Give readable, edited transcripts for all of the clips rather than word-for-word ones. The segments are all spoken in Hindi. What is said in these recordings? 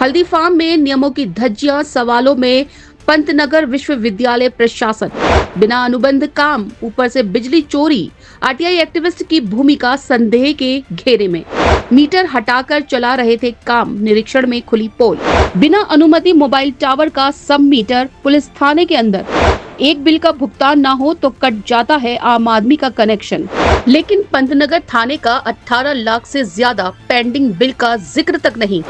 हल्दी फार्म में नियमों की धज्जियां, सवालों में पंतनगर विश्वविद्यालय प्रशासन, बिना अनुबंध काम, ऊपर से बिजली चोरी, आरटीआई एक्टिविस्ट की भूमिका संदेह के घेरे में। मीटर हटाकर चला रहे थे काम, निरीक्षण में खुली पोल। बिना अनुमति मोबाइल टावर का सब मीटर, पुलिस थाने के अंदर। एक बिल का भुगतान ना हो तो कट जाता है आम आदमी का कनेक्शन। लेकिन पंतनगर थाने का 18 लाख से ज्यादा पेंडिंग बिल का जिक्र तक नहीं।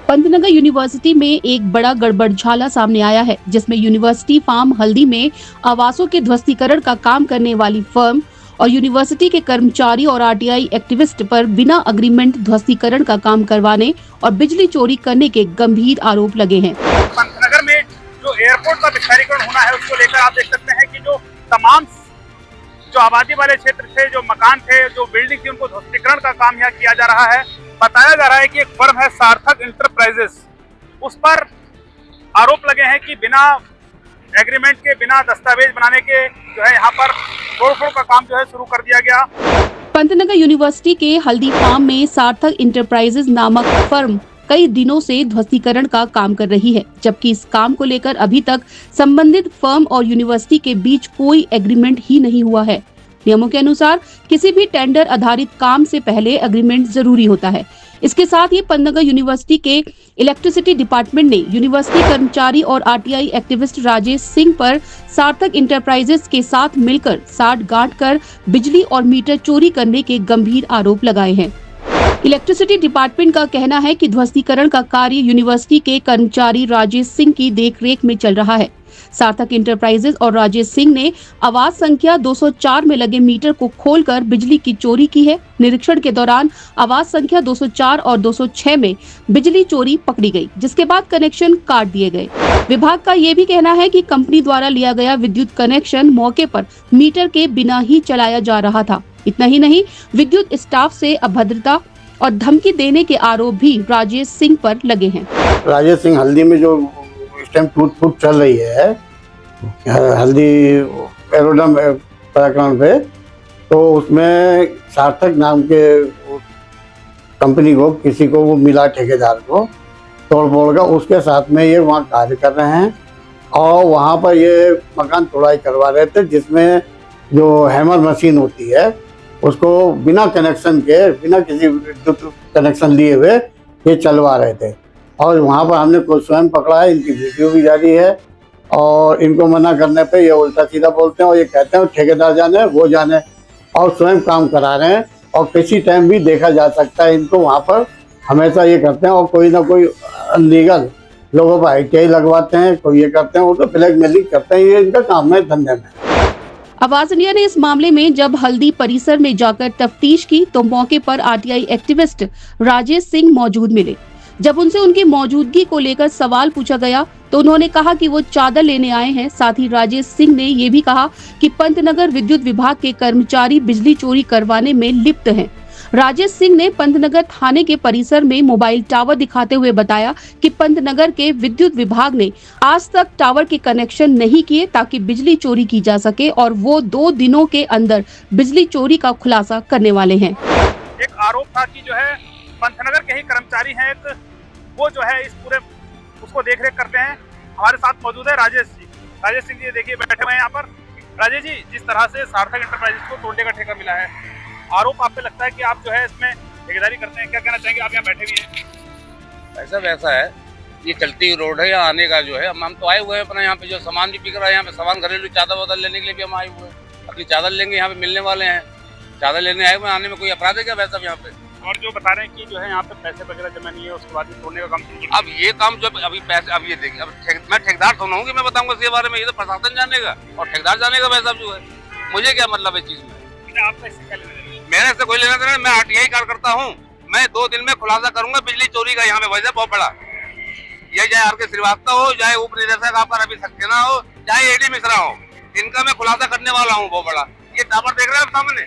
पंतनगर यूनिवर्सिटी में एक बड़ा गड़बड़झाला सामने आया है, जिसमें यूनिवर्सिटी फार्म हल्दी में आवासों के ध्वस्तीकरण का काम करने वाली फर्म और यूनिवर्सिटी के कर्मचारी और आरटीआई एक्टिविस्ट पर बिना अग्रीमेंट ध्वस्तीकरण का काम करवाने और बिजली चोरी करने के गंभीर आरोप लगे हैं। पंतनगर में जो एयरपोर्ट का विस्तारीकरण होना है, उसको लेकर आप देख सकते हैं कि जो तमाम जो आबादी वाले क्षेत्र थे, जो मकान थे, जो बिल्डिंग थी, उनको ध्वस्तीकरण का काम यहाँ किया जा रहा है। बताया जा रहा है कि एक फर्म है सार्थक इंटरप्राइजेस, उस पर आरोप लगे हैं कि बिना एग्रीमेंट के, बिना दस्तावेज बनाने के जो है यहाँ पर तोड़फोड़ का काम जो है शुरू कर दिया गया। पंतनगर यूनिवर्सिटी के हल्दी फार्म में सार्थक इंटरप्राइजेस नामक फर्म कई दिनों से ध्वस्तीकरण का काम कर रही है, जबकि इस काम को लेकर अभी तक संबंधित फर्म और यूनिवर्सिटी के बीच कोई एग्रीमेंट ही नहीं हुआ है। नियमों के अनुसार किसी भी टेंडर आधारित काम से पहले एग्रीमेंट जरूरी होता है। इसके साथ ही पंतनगर यूनिवर्सिटी के इलेक्ट्रिसिटी डिपार्टमेंट ने यूनिवर्सिटी कर्मचारी और आरटीआई एक्टिविस्ट राजेश सिंह पर सार्थक इंटरप्राइजेस के साथ मिलकर साठ गांठ कर बिजली और मीटर चोरी करने के गंभीर आरोप लगाए हैं। इलेक्ट्रिसिटी डिपार्टमेंट का कहना है कि ध्वस्तीकरण का कार्य यूनिवर्सिटी के कर्मचारी राजेश सिंह की देखरेख में चल रहा है। सार्थक इंटरप्राइजेस और राजेश सिंह ने आवास संख्या 204 में लगे मीटर को खोलकर बिजली की चोरी की है। निरीक्षण के दौरान आवास संख्या 204 और 206 में बिजली चोरी पकड़ी गई, जिसके बाद कनेक्शन काट दिए गए। विभाग का ये भी कहना है कि कंपनी द्वारा लिया गया विद्युत कनेक्शन मौके पर मीटर के बिना ही चलाया जा रहा था। इतना ही नहीं, विद्युत स्टाफ से अभद्रता और धमकी देने के आरोप भी राजेश सिंह पर लगे हैं। राजेश सिंह हल्दी में जो इस टाइम टूट फूट चल रही है हल्दी एरोडम प्रकरण पे, तो उसमें सार्थक नाम के कंपनी को, किसी को वो मिला ठेकेदार को तोड़ का, उसके साथ में ये वहाँ कार्य कर रहे हैं और वहाँ पर ये मकान तोड़ाई करवा रहे थे, जिसमें जो हैमर मशीन होती है उसको बिना कनेक्शन के, बिना किसी विद्युत कनेक्शन लिए हुए ये चलवा रहे थे। और वहाँ पर हमने खुद स्वयं पकड़ा है, इनकी वीडियो भी जारी है और इनको मना करने पे ये उल्टा सीधा बोलते हैं और ये कहते हैं ठेकेदार जाने वो जाने, और स्वयं काम करा रहे हैं। और किसी टाइम भी देखा जा सकता है इनको वहाँ पर, हमेशा ये करते हैं और कोई ना कोई अनलीगल लोगों पर आईटीआई लगवाते हैं, कोई ये करते हैं, वो तो ब्लैकमेलिंग करते हैं, ये इनका काम है, धंधे में। आवाज इंडिया ने इस मामले में जब हल्दी परिसर में जाकर तफ्तीश की तो मौके पर आरटीआई एक्टिविस्ट राजेश सिंह मौजूद मिले। जब उनसे उनकी मौजूदगी को लेकर सवाल पूछा गया तो उन्होंने कहा कि वो चादर लेने आए हैं। साथ ही राजेश सिंह ने ये भी कहा कि पंतनगर विद्युत विभाग के कर्मचारी बिजली चोरी करवाने में लिप्त हैं। राजेश सिंह ने पंतनगर थाने के परिसर में मोबाइल टावर दिखाते हुए बताया कि पंतनगर के विद्युत विभाग ने आज तक टावर के कनेक्शन नहीं किए ताकि बिजली चोरी की जा सके और वो 2 दिनों के अंदर बिजली चोरी का खुलासा करने वाले हैं। एक आरोप था कि जो है पंतनगर के ही कर्मचारी हैं, एक वो जो है इस पूरे उसको देख रेख करते हैं। हमारे साथ मौजूद है राजेश सिंह जी, देखिए बैठे हुए हैं यहाँ पर। राजेश जी, जिस तरह से सार्थक इंटरप्राइजेस को तोड़ने का ठेका मिला है, आरोप आप पे लगता है कि आप जो है इसमें ठेकेदारी करते हैं, क्या कहना चाहेंगे? आप यहाँ बैठे भी हैं। ऐसा वैसा है, ये चलती हुई रोड है, यहाँ आने का जो है हम तो आए हुए हैं अपना, यहाँ पे जो सामान भी बिक रहा है, यहाँ पे सामान घरेलू चादर वादर लेने के लिए भी हम आए हुए हैं। अपनी चादर लेंगे, यहाँ पे मिलने वाले हैं, चादर लेने आए हुए, आने में कोई अपराध है क्या वैसा यहाँ पे? और जो बता रहे हैं कि जो है यहाँ पे पैसे वगैरह जमा नहीं है, उसके बाद तोड़ने का काम शुरू। अब ये काम जो अभी पैसे, अब ये देखिए, अब मैं ठेकेदार तो नहीं हूँ कि मैं बताऊंगा इसके बारे में, ये तो प्रशासन जानेगा और ठेकेदार जानेगा वैसा जो है, मुझे क्या मतलब है चीज में? आपका इससे क्या लेना देना? मेरे से कोई लेना देना, मैं आरटीआई कार्यकर्ता हूँ, मैं 2 दिन में खुलासा करूंगा बिजली चोरी का यहाँ पे वजह बहुत बड़ा। ये चाहे आर के श्रीवास्तव हो, चाहे उप निदेशक आपका रवि सक्सेना हो, चाहे एडी मिश्रा हो, इनका मैं खुलासा करने वाला हूँ बहुत बड़ा। ये टावर देख रहे हैं सामने,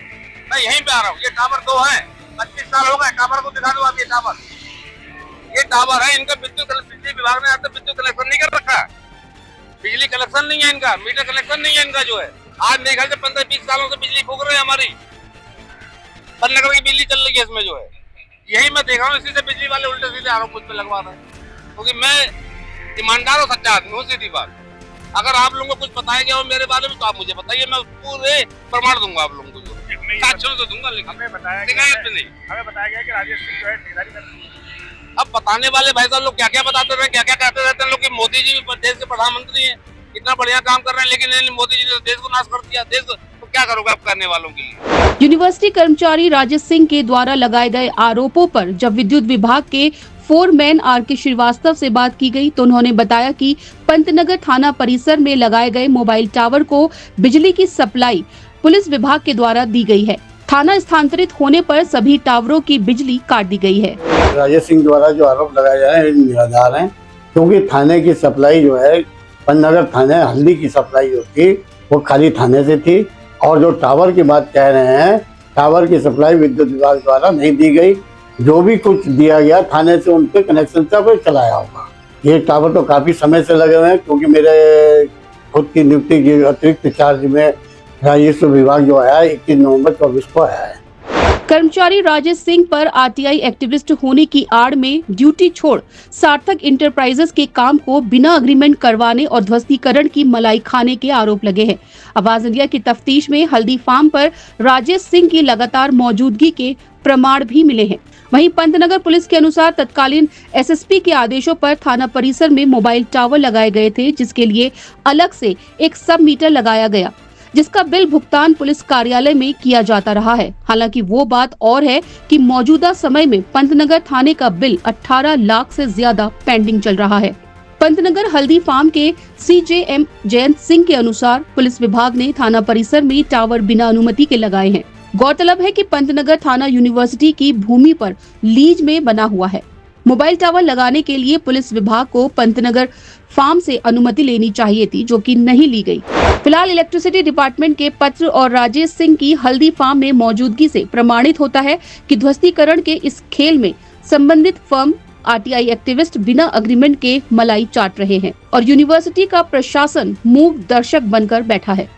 मैं यहीं पे आ रहा हूँ, ये टावर 2 है, 25 साल हो गए। टावर को दिखा दो आप, ये टावर है, इनका बिजली विभाग ने आज तक विद्युत कनेक्शन नहीं कर रखा है, बिजली कनेक्शन नहीं है इनका, मीटर कनेक्शन नहीं है इनका जो है। आज मेरे ख्याल से 15-20 सालों से बिजली फूक रहे हैं हमारी, पंतनगर की बिजली चल रही है इसमें जो है, यही मैं देख रहा हूँ। इसी से बिजली वाले उल्टे सीधे आरोप मुझ पे लगवा रहे हैं। क्योंकि मैं ईमानदार और सच्चा आदमी हूँ। सीधी बात, अगर आप लोगों को कुछ बताया गया हो मेरे बारे में तो आप मुझे बताइए, मैं पूरे प्रमाण दूंगा आप लोगों को, साक्ष्यों से दूंगा, लेकिन हमें बताया गया कि राजेश सिंह जो है ठेकेदारी करते हैं। अब बताने वाले भाई साहब लोग क्या क्या बताते रहे, क्या क्या कहते रहते हैं लोग कि मोदी जी देश के प्रधानमंत्री हैं, इतना बढ़िया काम कर रहे हैं, लेकिन मोदी जी ने देश को नाश कर दिया। देश तो क्या करोगे आप करने वालों के लिए। यूनिवर्सिटी कर्मचारी राजेश सिंह के द्वारा लगाए गए आरोपों पर जब विद्युत विभाग के फोरमैन R.K. श्रीवास्तव से बात की गई तो उन्होंने बताया कि पंतनगर थाना परिसर में लगाए गए मोबाइल टावर को बिजली की सप्लाई पुलिस विभाग के द्वारा दी गई है। थाना स्थानांतरित होने पर सभी टावरों की बिजली काट दी गई है। राजेश सिंह द्वारा जो आरोप लगाए जा रहे हैं निराधार हैं, क्योंकि थाने की सप्लाई जो है पंतनगर थाने हल्दी की सप्लाई जो थी वो खाली थाने से थी, और जो टावर की बात कह रहे हैं टावर की सप्लाई विद्युत विभाग द्वारा नहीं दी गई। जो भी कुछ दिया गया थाने से उनके कनेक्शन से कोई चलाया होगा। ये टावर तो काफी समय से लगे हुए हैं, क्योंकि मेरे खुद की नियुक्ति की अतिरिक्त चार्ज में राजस्व विभाग जो आया 21 नवंबर 24 को आया है। कर्मचारी राजेश सिंह पर RTI एक्टिविस्ट होने की आड़ में ड्यूटी छोड़ सार्थक इंटरप्राइजेस के काम को बिना अग्रीमेंट करवाने और ध्वस्तीकरण की मलाई खाने के आरोप लगे हैं। आवाज इंडिया की तफ्तीश में हल्दी फार्म पर राजेश सिंह की लगातार मौजूदगी के प्रमाण भी मिले हैं। वहीं पंतनगर पुलिस के अनुसार तत्कालीन SSP के आदेशों पर थाना परिसर में मोबाइल टावर लगाए गए थे, जिसके लिए अलग से एक सब मीटर लगाया गया, जिसका बिल भुगतान पुलिस कार्यालय में किया जाता रहा है। हालांकि वो बात और है कि मौजूदा समय में पंतनगर थाने का बिल 18 लाख से ज्यादा पेंडिंग चल रहा है। पंतनगर हल्दी फार्म के CJM जयंत सिंह के अनुसार पुलिस विभाग ने थाना परिसर में टावर बिना अनुमति के लगाए हैं। गौरतलब है कि पंतनगर थाना यूनिवर्सिटी की भूमि पर लीज में बना हुआ है। मोबाइल टावर लगाने के लिए पुलिस विभाग को पंतनगर फार्म से अनुमति लेनी चाहिए थी, जो कि नहीं ली गई। फिलहाल इलेक्ट्रिसिटी डिपार्टमेंट के पत्र और राजेश सिंह की हल्दी फार्म में मौजूदगी से प्रमाणित होता है कि ध्वस्तीकरण के इस खेल में संबंधित फर्म RTI एक्टिविस्ट बिना अग्रीमेंट के मलाई चाट रहे हैं और यूनिवर्सिटी का प्रशासन मूक दर्शक बनकर बैठा है।